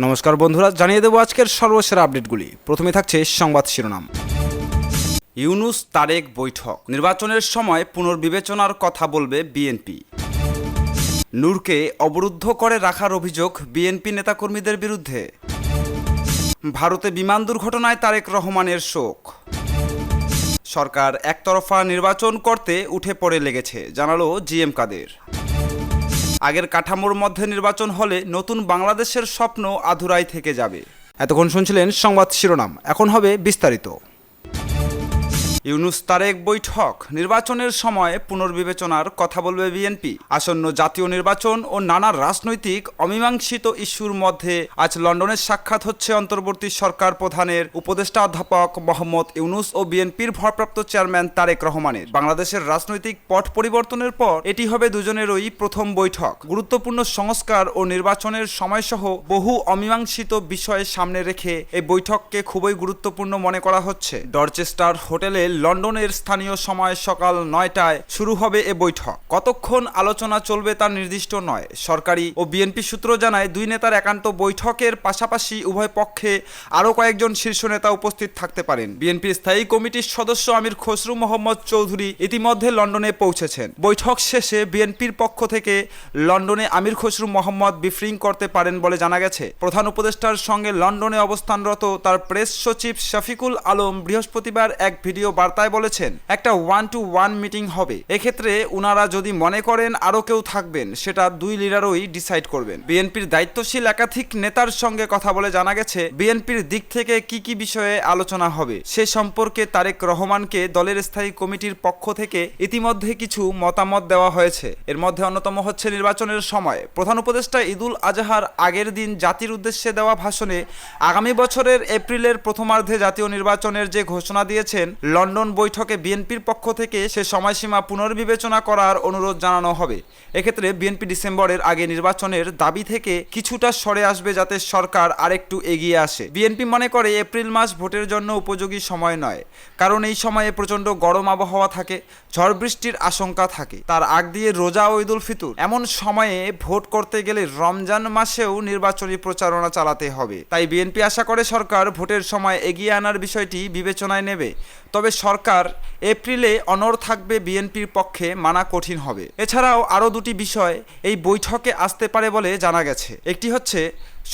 নমস্কার বন্ধুরা, জানিয়ে দেব আজকের সর্বশেষ আপডেটগুলি। প্রথমে থাকছে সংবাদ শিরোনাম। ইউনূস তারেক বৈঠক, নির্বাচনের সময় পুনর্বিবেচনার কথা বলবে বিএনপি। নূরকে অবরুদ্ধ করে রাখার অভিযোগ বিএনপি নেতাকর্মীদের বিরুদ্ধে। ভারতে বিমান দুর্ঘটনায় তারেক রহমানের শোক। সরকার একতরফা নির্বাচন করতে উঠে পড়ে লেগেছে, জানালো জিএম কাদের। আগের কাঠামোর মধ্যে নির্বাচন হলে নতুন বাংলাদেশের স্বপ্ন আধুরাই থেকে যাবে। এতক্ষণ শুনছিলেন সংবাদ শিরোনাম, এখন হবে বিস্তারিত। ইউনূস তারেক বৈঠক, নির্বাচনের সময় পুনর্বিবেচনার কথা বলবে বিএনপি। আসন্ন জাতীয় নির্বাচন ও নানা রাজনৈতিক অমীমাংসিত ইস্যুর মধ্যে আজ লন্ডনে সাক্ষাৎ হচ্ছে অন্তর্বর্তী সরকার প্রধানের উপদেষ্টা অধ্যাপক মোহাম্মদ ইউনূস ও বিএনপির ভারপ্রাপ্ত চেয়ারম্যান তারেক রহমানের। বাংলাদেশের রাজনৈতিক পট পরিবর্তনের পর এটি হবে দুজনেরই প্রথম বৈঠক। গুরুত্বপূর্ণ সংস্কার ও নির্বাচনের সময়সহ বহু অমীমাংসিত বিষয় সামনে রেখে এই বৈঠককে খুবই গুরুত্বপূর্ণ মনে করা হচ্ছে। ডরচেস্টার হোটেলে লন্ডনের স্থানীয় সময় সকাল 9টায় শুরু হবে এ বৈঠক। কতক্ষণ আলোচনা চলবে তা নির্দিষ্ট নয়। সরকারি ও বিএনপি সূত্র জানায়, দুই নেতার একান্ত বৈঠকের পাশাপাশি উভয় পক্ষে আরও কয়েকজন শীর্ষ নেতা উপস্থিত থাকতে পারেন। বিএনপির স্থায়ী কমিটির সদস্য আমির খসরু মোহাম্মদ চৌধুরী ইতিমধ্যে লন্ডনে পৌঁছেছেন। বৈঠক শেষে বিএনপির পক্ষ থেকে লন্ডনে আমির খসরু মোহাম্মদ ব্রিফিং করতে পারেন বলে জানা গেছে। প্রধান উপদেষ্টার সঙ্গে লন্ডনে অবস্থানরত তার প্রেস সচিব শফিকুল আলম বৃহস্পতিবার এক ভিডিও বার্তায় বলেছেন, একটা 1-to-1 মিটিং হবে। এক্ষেত্রে উনারা যদি মনে করেন আরও কেউ থাকবেন, সেটা দুই লিডারই ডিসাইড করবেন। বিএনপির দায়িত্বশীল একাধিক নেতার সঙ্গে কথা বলে জানা গেছে, বিএনপির দিক থেকে কি কি বিষয়ে আলোচনা হবে সে সম্পর্কে তারেক রহমানকে দলের স্থায়ী কমিটির পক্ষ থেকে ইতিমধ্যে কিছু মতামত দেওয়া হয়েছে। এর মধ্যে অন্যতম হচ্ছে নির্বাচনের সময়। প্রধান উপদেষ্টা ঈদুল আজহার আগের দিন জাতির উদ্দেশ্যে দেওয়া ভাষণে আগামী বছরের এপ্রিলের প্রথমার্ধে জাতীয় নির্বাচনের যে ঘোষণা দিয়েছেন, লন্ডন বৈঠকে বিএনপির পক্ষ থেকে সে সময়সীমা পুনর্বিবেচনা করার অনুরোধ জানানো হবে। এক্ষেত্রে বিএনপি ডিসেম্বরের আগে নির্বাচনের দাবি থেকে কিছুটা সরে আসবে, যাতে সরকার আরেকটু এগিয়ে আসে। বিএনপি মনে করে এপ্রিল মাস ভোটের জন্য উপযোগী সময় নয়, কারণ এই সময়ে প্রচণ্ড গরম আবহাওয়া থাকে, ঝড় বৃষ্টির আশঙ্কা থাকে। তার আগ দিয়ে রোজা ও ঈদুল ফিতর, এমন সময়ে ভোট করতে গেলে রমজান মাসেও নির্বাচনী প্রচারণা চালাতে হবে। তাই বিএনপি আশা করে সরকার ভোটের সময় এগিয়ে আনার বিষয়টি বিবেচনায় নেবে। তবে সরকার এপ্রিলে অনড় থাকবে বিএনপির পক্ষে মানা কঠিন হবে। এছাড়াও আরও দুটি বিষয় এই বৈঠকে আসতে পারে বলে জানা গেছে। একটি হচ্ছে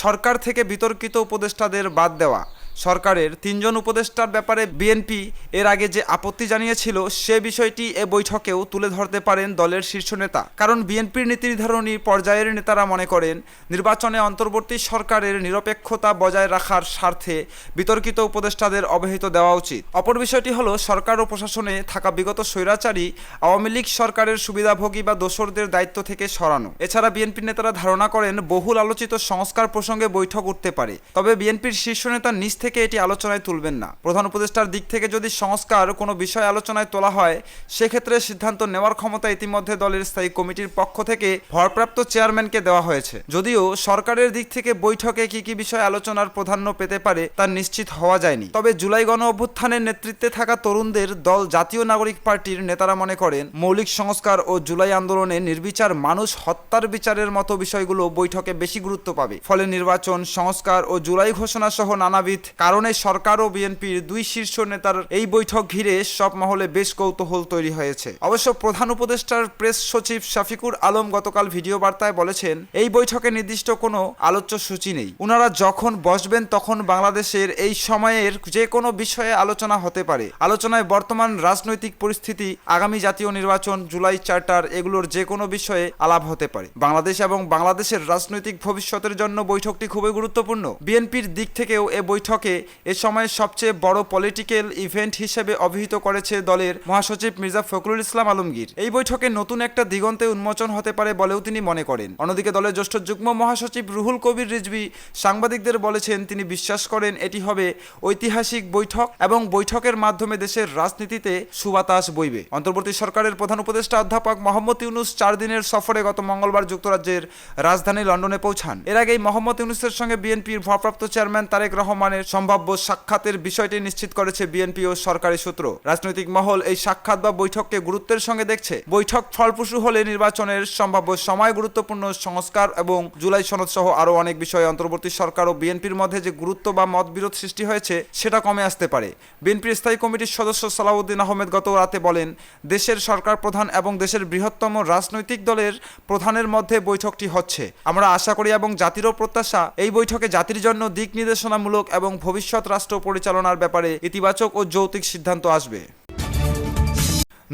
সরকার থেকে বিতর্কিত উপদেষ্টাদের বাদ দেওয়া। সরকারের 3 জন উপদেষ্টার ব্যাপারে বিএনপি এর আগে যে আপত্তি জানিয়েছিল, সে বিষয়টি এ বৈঠকেও তুলে ধরতে পারেন দলের শীর্ষ নেতা। কারণ বিএনপির নীতি নির্ধারণী পর্যায়ের নেতারা মনে করেন, নির্বাচনে অন্তর্বর্তী সরকারের নিরপেক্ষতা বজায় রাখার স্বার্থে বিতর্কিত উপদেষ্টাদের অবহিত দেওয়া উচিত। অপর বিষয়টি হলো, সরকার ও প্রশাসনে থাকা বিগত স্বৈরাচারী আওয়ামী লীগ সরকারের সুবিধাভোগী বা দোসরদের দায়িত্ব থেকে সরানো। এছাড়া বিএনপি নেতারা ধারণা করেন, বহুল আলোচিত সংস্কার প্রসঙ্গে বৈঠক উঠতে পারে, তবে বিএনপির শীর্ষ নেতা নিজ থেকে এটি আলোচনায় তুলবেন না। প্রধান উপদেষ্টার দিক থেকে যদি সংস্কার কোনো বিষয় আলোচনায় তোলা হয়, সেক্ষেত্রে সিদ্ধান্ত নেওয়ার ক্ষমতা ইতিমধ্যে দলের স্থায়ী কমিটির পক্ষ থেকে ভারপ্রাপ্ত চেয়ারম্যানকে দেওয়া হয়েছে। যদিও সরকারের দিক থেকে বৈঠকে কি কি বিষয় আলোচনার প্রাধান্য পেতে পারে তা নিশ্চিত হওয়া যায়নি। তবে জুলাই গণ অভ্যুত্থানের নেতৃত্বে থাকা তরুণদের দল জাতীয় নাগরিক পার্টির নেতারা মনে করেন, মৌলিক সংস্কার ও জুলাই আন্দোলনে নির্বিচার মানুষ হত্যার বিচারের মতো বিষয়গুলো বৈঠকে বেশি গুরুত্ব পাবে। ফলে নির্বাচন, সংস্কার ও জুলাই ঘোষণা সহ নানাবিধ কারণে সরকার ও বিএনপির দুই শীর্ষ নেতার এই বৈঠক ঘিরে সব মহলে বেশ কৌতূহল তৈরি হয়েছে। অবশ্য প্রধান উপদেষ্টার প্রেস সচিব শফিকুল আলম গতকাল ভিডিও বার্তায় বলেছেন, এই বৈঠকে নির্দিষ্ট কোনো আলোচ্য সূচি নেই। উনারা যখন বসবেন তখন বাংলাদেশের এই সময়ের যে কোনো বিষয়ে আলোচনা হতে পারে। আলোচনায় বর্তমান রাজনৈতিক পরিস্থিতি, আগামী জাতীয় নির্বাচন, জুলাই চার্টার, এগুলোর যে কোনো বিষয়ে আলাপ হতে পারে। বাংলাদেশ এবং বাংলাদেশের রাজনৈতিক ভবিষ্যতের জন্য বৈঠকটি খুবই গুরুত্বপূর্ণ। বিএনপির দিক থেকেও এ বৈঠকে এ সময় সবচেয়ে বড় পলিটিক্যাল ইভেন্ট হিসেবে অভিহিত করেছে দলের মহাসচিব মির্জা ফখরুল ইসলাম আলমগীর। এই বৈঠকে নতুন একটা দিগন্তে উন্মোচন হতে পারে বলেও তিনি মনে করেন। অন্যদিকে দলের জ্যেষ্ঠ যুগ্ম মহাসচিব রুহুল কবির রিজভী সাংবাদিকদের বলেছেন, তিনি বিশ্বাস করেন এটি হবে ঐতিহাসিক বৈঠক এবং বৈঠকের মাধ্যমে দেশের রাজনীতিতে সুবাতাস বইবে। অন্তর্বর্তী সরকারের প্রধান উপদেষ্টা অধ্যাপক মোহাম্মদ ইউনূস 4 দিনের সফরে গত মঙ্গলবার যুক্তরাজ্যের রাজধানী লন্ডনে পৌঁছান। এর আগেই মোহাম্মদ ইউনূসের সঙ্গে বিএনপির ভারপ্রাপ্ত চেয়ারম্যান তারেক রহমানের সম্ভাব্য সাক্ষাতের বিষয়টি নিশ্চিত করেছে বিএনপি ও সরকারি সূত্র। রাজনৈতিক মহল এই সাক্ষাৎ বা বৈঠককে গুরুত্বের সঙ্গে দেখছে। বৈঠক ফলপ্রসূ হলে নির্বাচনের সম্ভাব্য সময়, গুরুত্বপূর্ণ সংস্কার এবং জুলাই সনদ সহ আরও অনেক বিষয়ে অন্তর্বর্তী সরকার ও বিএনপির মধ্যে যে গুরুত্ব বা মতবিরোধ সৃষ্টি হয়েছে সেটা কমে আসতে পারে। বিএনপির স্থায়ী কমিটির সদস্য সালাউদ্দিন আহমেদ গত রাতে বলেন, দেশের সরকার প্রধান এবং দেশের বৃহত্তম রাজনৈতিক দলের প্রধানের মধ্যে বৈঠকটি হচ্ছে। আমরা আশা করি এবং জাতিরও প্রত্যাশা, এই বৈঠকে জাতির জন্য দিক নির্দেশনামূলক এবং ভবিষ্যৎ রাষ্ট্র পরিচালনার ব্যাপারে ইতিবাচক ও যৌক্তিক সিদ্ধান্ত আসবে।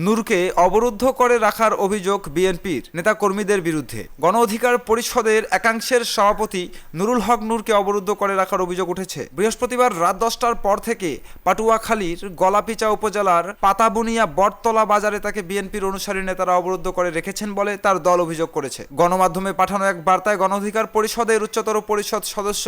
নূরকে অবরুদ্ধ করে রাখার অভিযোগ বিএনপির নেতাকর্মীদের বিরুদ্ধে। গণ অধিকার পরিষদের একাংশের সভাপতি নুরুল হক নূরকে অবরুদ্ধ করে রাখার অভিযোগ উঠেছে। বৃহস্পতিবার রাত 10টার পর থেকে পাটুয়াখালীর গলাপিচা উপজেলার পাতাবুনিয়া বটতলা বাজারে তাকে বিএনপির অনুসারী নেতারা অবরুদ্ধ করে রেখেছেন বলে তার দল অভিযোগ করেছে। গণমাধ্যমে পাঠানো এক বার্তায় গণ অধিকার পরিষদের উচ্চতর পরিষদ সদস্য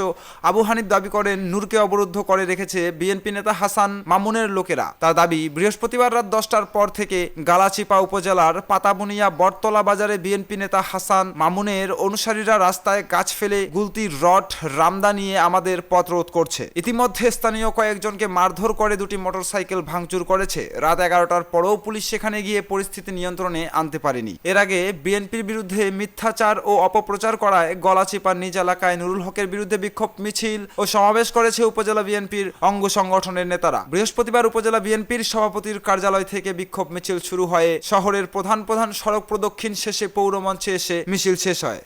আবু হানিফ দাবি করেন, নূরকে অবরুদ্ধ করে রেখেছে বিএনপি নেতা হাসান মামুনের লোকেরা। তার দাবি, বৃহস্পতিবার রাত 10টার পর থেকে গালাচিপা উপজেলার পাতাবুনিয়া বটতলা বাজারে বিএনপি নেতা হাসান মামুনের অনুসারীরা রাস্তায় গাছ ফেলে, গুলতি, রড, রামদা নিয়ে আমাদের পথ রোধ করছে। ইতিমধ্যে স্থানীয় কয়েকজনকে মারধর করে দুটি মোটরসাইকেল ভাঙচুর করেছে। রাত 11টার পরেও পুলিশ সেখানে গিয়ে পরিস্থিতি নিয়ন্ত্রণে আনতে পারেনি। এর আগে বিএনপির বিরুদ্ধে মিথ্যাচার ও অপপ্রচার করায় গলাচিপার নিজ এলাকায় নুরুল হকের বিরুদ্ধে বিক্ষোভ মিছিল ও সমাবেশ করেছে উপজেলা বিএনপির অঙ্গ সংগঠনের নেতারা। বৃহস্পতিবার উপজেলা বিএনপির সভাপতির কার্যালয় থেকে বিক্ষোভ মিছিল শুরু হয়ে শহরের প্রধান প্রধান সড়ক প্রদক্ষিণ শেষে পৌরমঞ্চে এসে মিছিল শেষ হয়।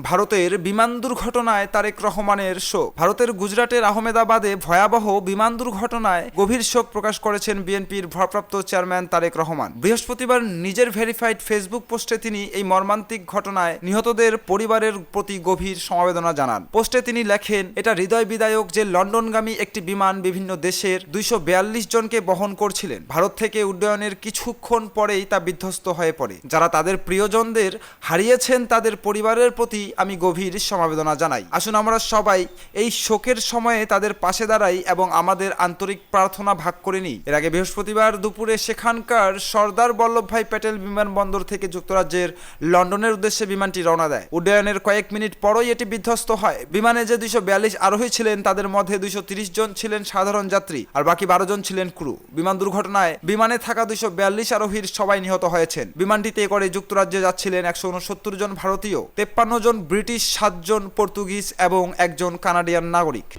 ভারতের বিমান দুর্ঘটনায় তারেক রহমানের শোক। ভারতের গুজরাটের আহমেদাবাদে ভয়াবহ বিমান দুর্ঘটনায় গভীর শোক প্রকাশ করেছেন বিএনপির ভারপ্রাপ্ত চেয়ারম্যান তারেক রহমান। বৃহস্পতিবার নিজের ভেরিফাইড ফেসবুক পোস্টে তিনি এই মর্মান্তিক ঘটনায় নিহতদের পরিবারের প্রতি গভীর সমবেদনা জানান। পোস্টে তিনি লেখেন, এটা হৃদয় বিদায়ক যে লন্ডনগামী একটি বিমান বিভিন্ন দেশের 242 জনকে বহন করছিলেন। ভারত থেকে উড্ডয়নের কিছুক্ষণ পরেই তা বিধ্বস্ত হয়ে পড়ে। যারা তাদের প্রিয়জনদের হারিয়েছেন তাদের পরিবারের প্রতি আমি গভীর সমবেদনা জানাই। আসুন আমরা সবাই এই শোকের সময়ে তাদের পাশে দাঁড়াই এবং আমাদের আন্তরিক প্রার্থনা ভাগ করে নিই। এর আগে বৃহস্পতিবার দুপুরে সেখানকার সর্দার বল্লভভাই প্যাটেল বিমানবন্দর থেকে যুক্তরাজ্যের লন্ডনের উদ্দেশ্যে বিমানটি রওনা দেয়। উড্ডয়নের কয়েক মিনিট পরই এটি বিধ্বস্ত হয়। বিমানে যে 242 আরোহী ছিলেন তাদের মধ্যে 230 জন ছিলেন সাধারণ যাত্রী আর বাকি 12 জন ছিলেন ক্রু। বিমান দুর্ঘটনায় বিমানে থাকা 242 আরোহীর সবাই নিহত হয়েছেন। বিমানটিতে করে যুক্তরাজ্যে যাচ্ছিলেন 169 জন ভারতীয়, 53 জন ব্রিটিশ, 7 জন পর্তুগিজ এবং 1 জন কানাডিয়ান নাগরিক।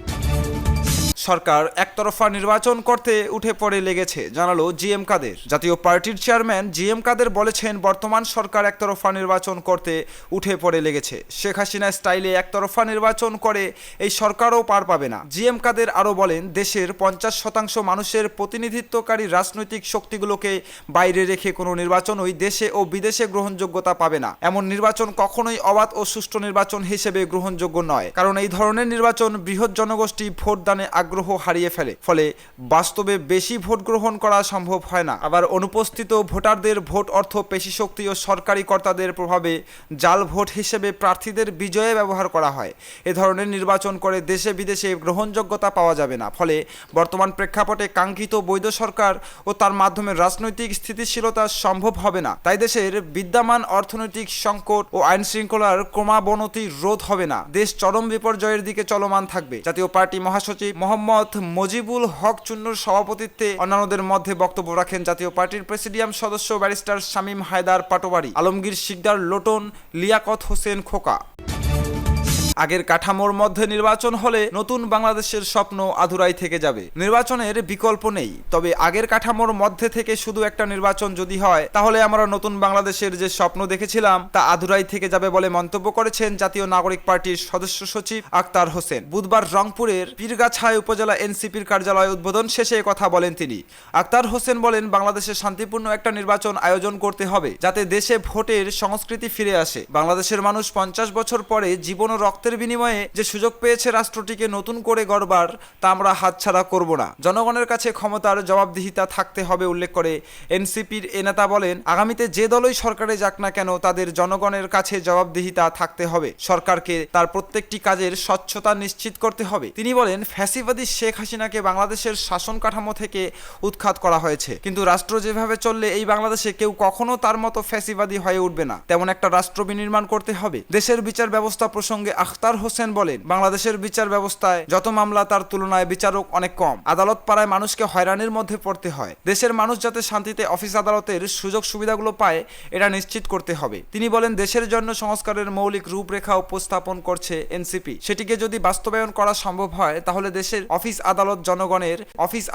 সরকার একতরফা নির্বাচন করতে উঠে পড়ে লেগেছে, জানালো জিএম কাদের। জাতীয় পার্টির চেয়ারম্যান জিএম কাদের বলেছেন, বর্তমান সরকার একতরফা নির্বাচন করতে উঠে পড়ে লেগেছে। শেখ হাসিনা স্টাইলে একতরফা নির্বাচন করে এই সরকারও পার পাবে না। জিএম কাদের আরও বলেন, দেশের 50% মানুষের প্রতিনিধিত্বকারী রাজনৈতিক শক্তিগুলোকে বাইরে রেখে কোনো নির্বাচনই দেশে ও বিদেশে গ্রহণযোগ্যতা পাবে না। এমন নির্বাচন কখনোই অবাধ ও সুষ্ঠু নির্বাচন হিসেবে গ্রহণযোগ্য নয়, কারণ এই ধরনের নির্বাচন বৃহৎ জনগোষ্ঠী ভোটদানে আগ্রহ হারিয়ে ফেলে, ফলে বাস্তবে বেশি ভোট গ্রহণ করা সম্ভব হয় না। আবার অনুপস্থিত ভোটারদের ভোট অর্থ পেশি শক্তি ও সরকারি কর্তাদের প্রভাবে জাল ভোট হিসেবে প্রার্থীদের বিজয়ে ব্যবহার করা হয়। এ ধরনের নির্বাচন করে দেশে বিদেশে গ্রহণযোগ্যতা পাওয়া যাবে না। ফলে বর্তমান প্রেক্ষাপটে কাঙ্ক্ষিত বৈধ সরকার ও তার মাধ্যমে রাজনৈতিক স্থিতিশীলতা সম্ভব হবে না। তাই দেশের বিদ্যমান অর্থনৈতিক সংকট ও আইন শৃঙ্খলার ক্রমাবনতি রোধ হবে না। দেশ চরম বিপর্যয়ের দিকে চলমান থাকবে। জাতীয় পার্টি মহাসচিব মোহাম্মদ মজিবুল হক চুন্নুর সভাপতিত্বে অন্যান্যদের মধ্যে বক্তব্য রাখেন জাতীয় পার্টির প্রেসিডিয়াম সদস্য ব্যারিস্টার শামীম হায়দার পাটোয়ারি, আলমগীর শিকদার লোটন, লিয়াকত হোসেন খোকা। আগের কাঠামোর মধ্যে নির্বাচন হলে নতুন বাংলাদেশের স্বপ্ন আধুরাই থেকে যাবে। নির্বাচনের বিকল্প নেই, তবে আগের কাঠামোর মধ্যে থেকে শুধু একটা নির্বাচন যদি হয় তাহলে আমরা নতুন বাংলাদেশের যে স্বপ্ন দেখেছিলাম তা আধুরাই থেকে যাবে বলে মন্তব্য করেছেন জাতীয় নাগরিক পার্টির সদস্য সচিব আক্তার হোসেন। বুধবার রংপুরের পীরগাছায় উপজেলা এনসিপির কার্যালয় উদ্বোধন শেষে কথা বলেন তিনি। আক্তার হোসেন বলেন, বাংলাদেশে শান্তিপূর্ণ একটা নির্বাচন আয়োজন করতে হবে যাতে দেশে ভোটের সংস্কৃতি ফিরে আসে। বাংলাদেশের মানুষ 50 বছর পরে জীবন ও রক্তের বিনিময়ে যে সুযোগ পেয়েছে রাষ্ট্রটিকে নতুন করে গড়বার, তা আমরা হাতছাড়া করব না। জনগণের কাছে ক্ষমতার জবাবদিহিতা থাকতে হবে উল্লেখ করে এনসিপির এ নেতা বলেন, আগামীতে যে দলই সরকারে যাক না কেন তাদের জনগণের কাছে জবাবদিহিতা থাকতে হবে। সরকারকে তার প্রত্যেকটি কাজের স্বচ্ছতা নিশ্চিত করতে হবে। তিনি বলেন, ফ্যাসিবাদী শেখ হাসিনাকে বাংলাদেশের শাসন কাঠামো থেকে উৎখাত করা হয়েছে, কিন্তু রাষ্ট্র যেভাবে চললে এই বাংলাদেশে কেউ কখনো তার মতো ফ্যাসিবাদী হয়ে উঠবে না। তেমন একটা রাষ্ট্র বিনির্মাণ করতে হবে। দেশের বিচার ব্যবস্থা প্রসঙ্গে আখতার হোসেন বলেন, বাংলাদেশের বিচার ব্যবস্থায় যত মামলা তার তুলনায় বিচারক অনেক কম। আদালত পাড়ায় মানুষকে হয়রানির মধ্যে পড়তে হয়। দেশের মানুষ যাতে শান্তিতে অফিস আদালতের সুযোগ সুবিধাগুলো পায় এটা নিশ্চিত করতে হবে। তিনি বলেন, দেশের জন্য সংস্কারের মৌলিক রূপরেখা উপস্থাপন করছে এনসিপি। সেটিকে যদি বাস্তবায়ন করা সম্ভব হয় তাহলে দেশের অফিস আদালত জনগণের অফিস